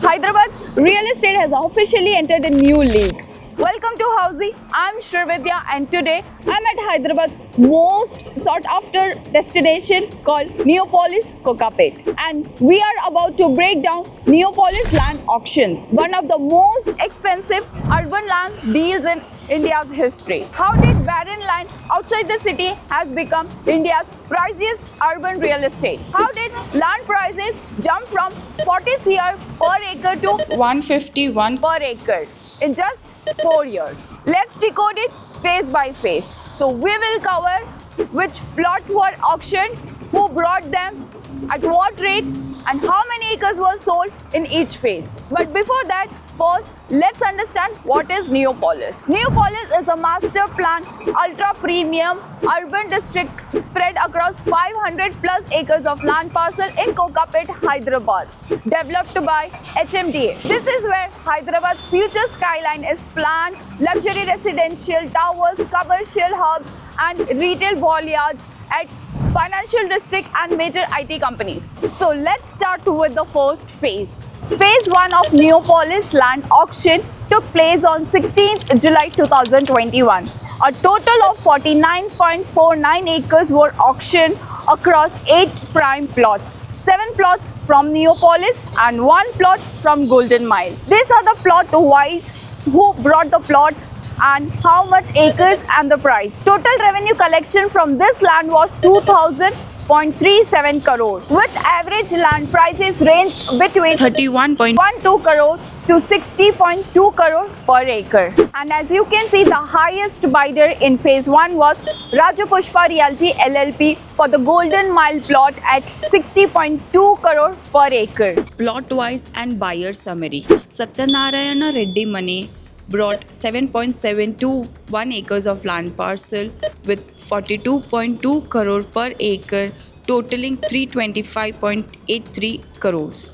Hyderabad's real estate has officially entered a new league. Welcome to Housey. I'm Srividya and today I'm at Hyderabad's most sought after destination called Neopolis Kokapet. And we are about to break down Neopolis land auctions, one of the most expensive urban land deals in India's history. How did barren land outside the city has become India's priciest urban real estate? How did land prices jump from 40 crore per acre to 151 per acre in just 4 years? Let's decode it phase by phase. So we will cover which plots were auctioned, who brought them, at what rate, and how many acres were sold in each phase. But before that, first, let's understand what is Neopolis. Neopolis is a master plan, ultra premium urban district spread across 500 plus acres of land parcel in Kokapet, Hyderabad, developed by HMDA. This is where Hyderabad's future skyline is planned, luxury residential towers, commercial hubs, and retail boulevards at financial district and major IT companies. So let's start with the first phase. Phase 1 of Neopolis land auction took place on 16th July 2021. A total of 49.49 acres were auctioned across 8 prime plots. 7 plots from Neopolis and 1 plot from Golden Mile. These are the plot wise who brought the plot and how much acres and the price. Total revenue collection from this land was 2000.37 crore, with average land prices ranged between 31.12 crore to 60.2 crore per acre. And as you can see, the highest bidder in phase 1 was Rajapushpa Realty LLP for the Golden Mile plot at 60.2 crore per acre. Plot wise and buyer summary. Satyanarayana Reddy Money brought 7.721 acres of land parcel with 42.2 crore per acre, totaling 325.83 crores.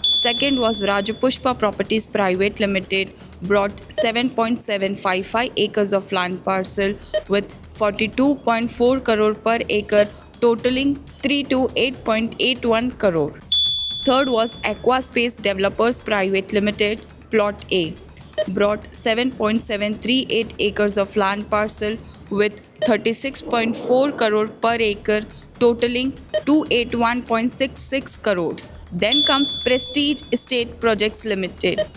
Second was Rajapushpa Properties Private Limited brought 7.755 acres of land parcel with 42.4 crore per acre, totaling 328.81 crore. Third was Aquaspace Developers Private Limited, Plot A, brought 7.738 acres of land parcel with 36.4 crore per acre, totaling 281.66 crores. Then comes Prestige Estate Projects Limited,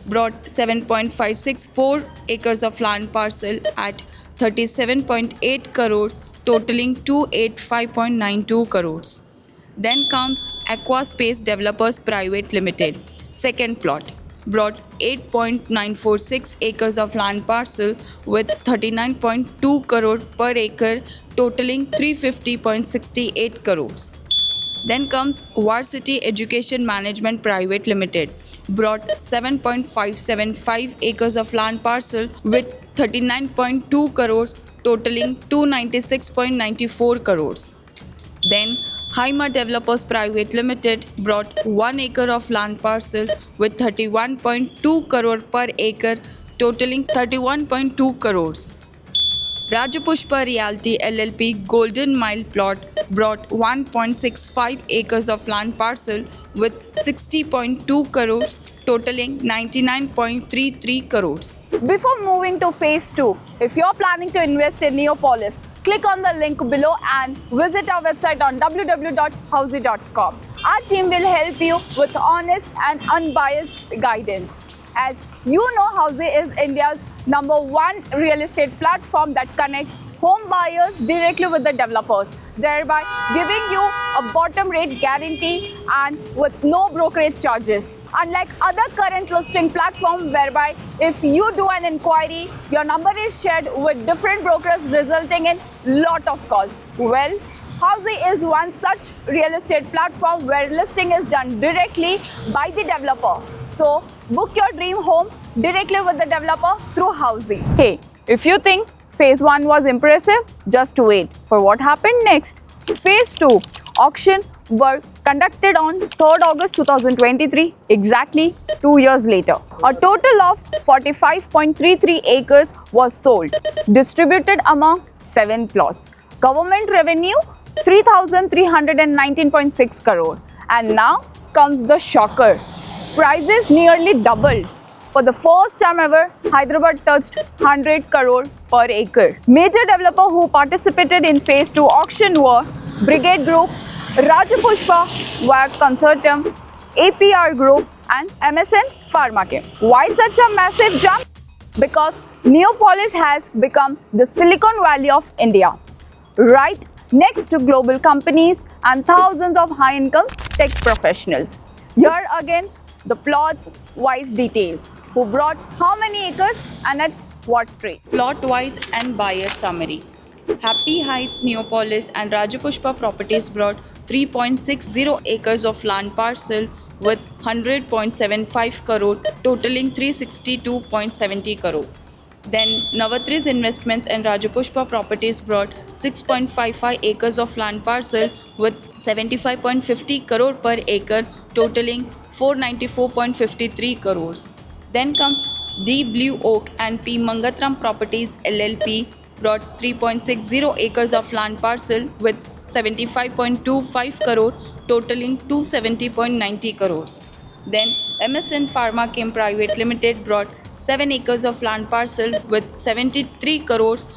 brought 7.564 acres of land parcel at 37.8 crores, totaling 285.92 crores. Then comes Aquaspace Developers Private Limited, second plot, brought 8.946 acres of land parcel with 39.2 crore per acre, totaling 350.68 crores. Then comes Varsity Education Management Private Limited, brought 7.575 acres of land parcel with 39.2 crores, totaling 296.94 crores. Then Haima Developers Private Limited brought 1 acre of land parcel with 31.2 crore per acre, totaling 31.2 crores. Rajapushpa Realty LLP Golden Mile plot brought 1.65 acres of land parcel with 60.2 crores, totaling 99.33 crores. Before moving to phase 2, if you're planning to invest in Neopolis, click on the link below and visit our website on www.housey.com. Our team will help you with honest and unbiased guidance. As you know, Housey is India's #1 real estate platform that connects home buyers directly with the developers, thereby giving you a bottom rate guarantee and with no brokerage charges. Unlike other current listing platforms whereby if you do an inquiry, your number is shared with different brokers resulting in lot of calls. Well, Housey is one such real estate platform where listing is done directly by the developer. So book your dream home directly with the developer through Housey. Hey, if you think phase 1 was impressive, just wait for what happened next. Phase 2 auction were conducted on 3rd August 2023, exactly 2 years later. A total of 45.33 acres was sold, distributed among 7 plots. Government revenue 3,319.6 crore. And now comes the shocker. prices nearly doubled. For the first time ever, Hyderabad touched 100 crore per acre. Major developer who participated in phase 2 auction were Brigade Group, Rajapushpa, WAC Consortium, APR Group and MSN Pharmachem. Why such a massive jump? Because Neopolis has become the Silicon Valley of India, right next to global companies and thousands of high-income tech professionals. Here again, the plots wise details. Who brought how many acres and at what rate? Plot wise and buyer summary. Happy Heights, Neopolis, and Rajapushpa Properties brought 3.60 acres of land parcel with 100.75 crore, totaling 362.70 crore. Then Navatri's Investments and Rajapushpa Properties brought 6.55 acres of land parcel with 75.50 crore per acre, totaling 494.53 crores. Then comes D Blue Oak and P Mangatram Properties LLP brought 3.60 acres of land parcel with 75.25 crore, totaling 270.90 crores. Then MSN Pharmachem Private Limited brought 7 acres of land parcel with 73 crores,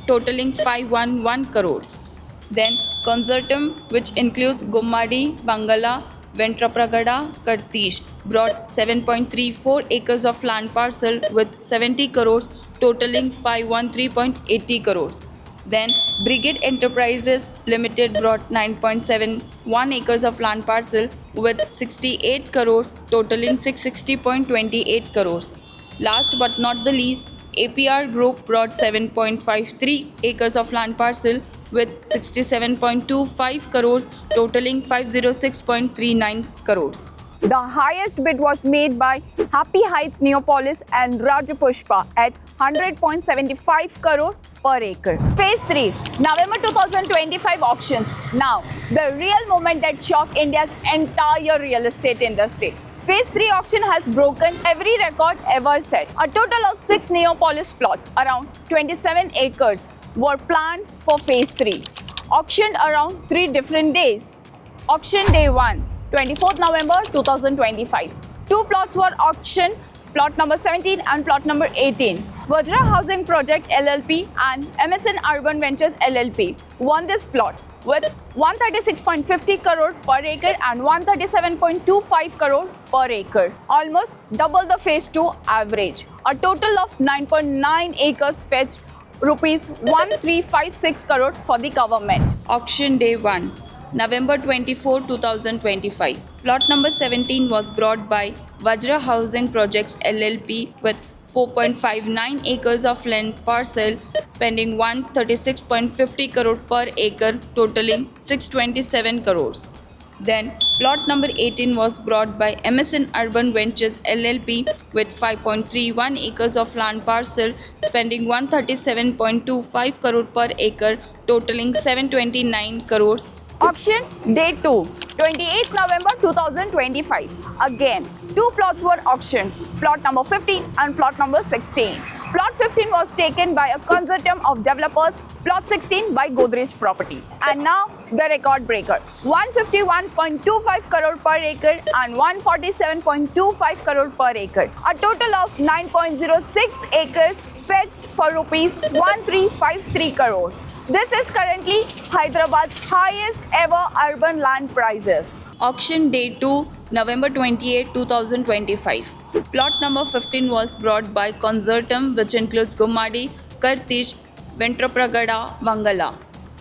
totaling 511 crores. Then Consortium, which includes Gummadi, Bangala, Ventrapragada, Kartish, brought 7.34 acres of land parcel with 70 crores, totaling 513.80 crores. Then Brigade Enterprises Limited brought 9.71 acres of land parcel with 68 crores, totaling 660.28 crores. Last but not the least, APR Group brought 7.53 acres of land parcel with 67.25 crores, totaling 506.39 crores. The highest bid was made by Happy Heights Neopolis and Rajapushpa at 100.75 crore per acre. Phase 3, November 2025 auctions. Now, the real moment that shocked India's entire real estate industry. Phase 3 auction has broken every record ever set. A total of 6 Neopolis plots, around 27 acres, were planned for Phase 3. Auctioned around 3 different days. Auction Day 1, 24th November 2025. 2 plots were auctioned, plot number 17 and plot number 18. Vajra Housing Project LLP and MSN Urban Ventures LLP won this plot with 136.50 crore per acre and 137.25 crore per acre, almost double the phase 2 average. A total of 9.9 acres fetched rupees 1356 crore for the government. Auction Day 1, November 24, 2025. Plot number 17 was brought by Vajra Housing Projects LLP with 4.59 acres of land parcel, spending 136.50 crore per acre, totaling 627 crores. Then, plot number 18 was brought by MSN Urban Ventures LLP with 5.31 acres of land parcel, spending 137.25 crore per acre, totaling 729 crores. Auction Day 2, 28th November 2025. Again, 2 plots were auctioned, plot number 15 and plot number 16. Plot 15 was taken by a consortium of developers, plot 16 by Godrej Properties. And now, the record breaker, 151.25 crore per acre and 147.25 crore per acre. A total of 9.06 acres fetched for rupees 1353 crores. This is currently Hyderabad's highest ever urban land prices. Auction Day 2, November 28, 2025. Plot number 15 was brought by Consortium, which includes Gummadi, Kartish, Ventrapragada, Bangala,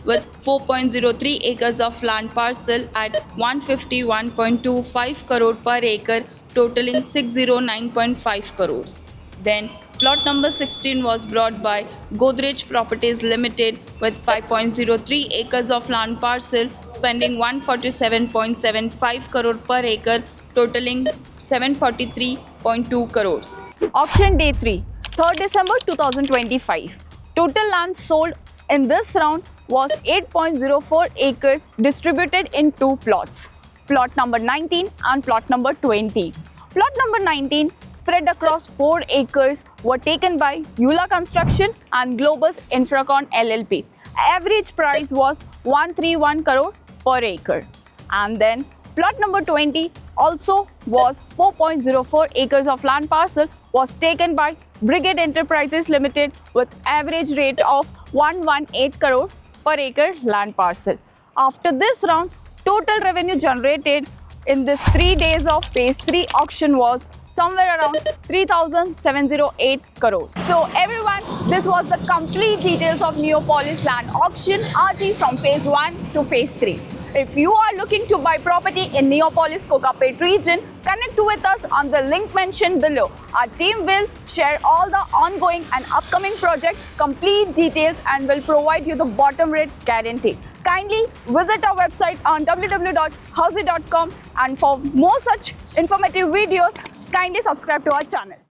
with 4.03 acres of land parcel at 151.25 crore per acre, totaling 609.5 crores. Then, plot number 16 was brought by Godrej Properties Limited with 5.03 acres of land parcel, spending 147.75 crore per acre, totaling 743.2 crores. Auction Day 3, 3rd December 2025. Total land sold in this round was 8.04 acres distributed in 2 plots. Plot number 19 and plot number 20. Plot number 19, spread across 4 acres, were taken by Eula Construction and Globus Infracon LLP. Average price was 131 crore per acre. And then plot number 20, also was 4.04 acres of land parcel was taken by Brigade Enterprises Limited with average rate of 118 crore per acre land parcel. After this round, total revenue generated in this 3 days of phase 3 auction was somewhere around 3,708 crore. So everyone, this was the complete details of Neopolis land auction RT from phase 1 to phase 3. If you are looking to buy property in Neopolis Kokapet region, connect with us on the link mentioned below. Our team will share all the ongoing and upcoming projects, complete details, and will provide you the bottom rate guarantee. Kindly visit our website on www.housey.com, and for more such informative videos, kindly subscribe to our channel.